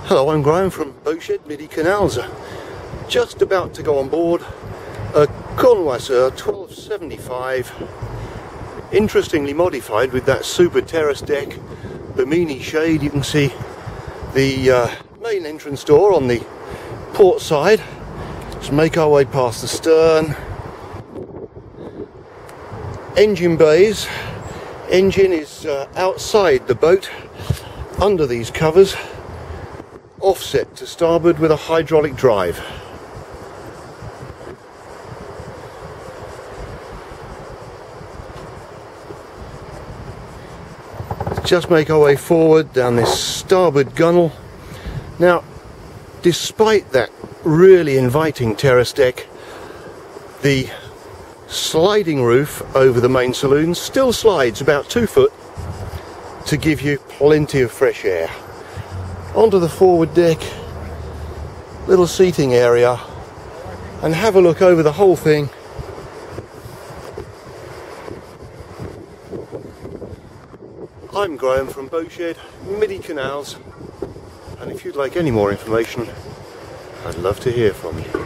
Hello, I'm Graham from Boatshed Midi Canals. Just about to go on board a Connoisseur 1275, interestingly modified with that super terrace deck, Bimini shade. You can see the main entrance door on the port side. Let's make our way past the stern. Engine bays. Engine is outside the boat, under these covers, offset to starboard with a hydraulic drive. Just make our way forward down this starboard gunnel. Now, despite that really inviting terrace deck, the sliding roof over the main saloon still slides about 2 foot to give you plenty of fresh air. Onto the forward deck, little seating area, and have a look over the whole thing. I'm Graham from Boatshed Midi Canals, and if you'd like any more information, I'd love to hear from you.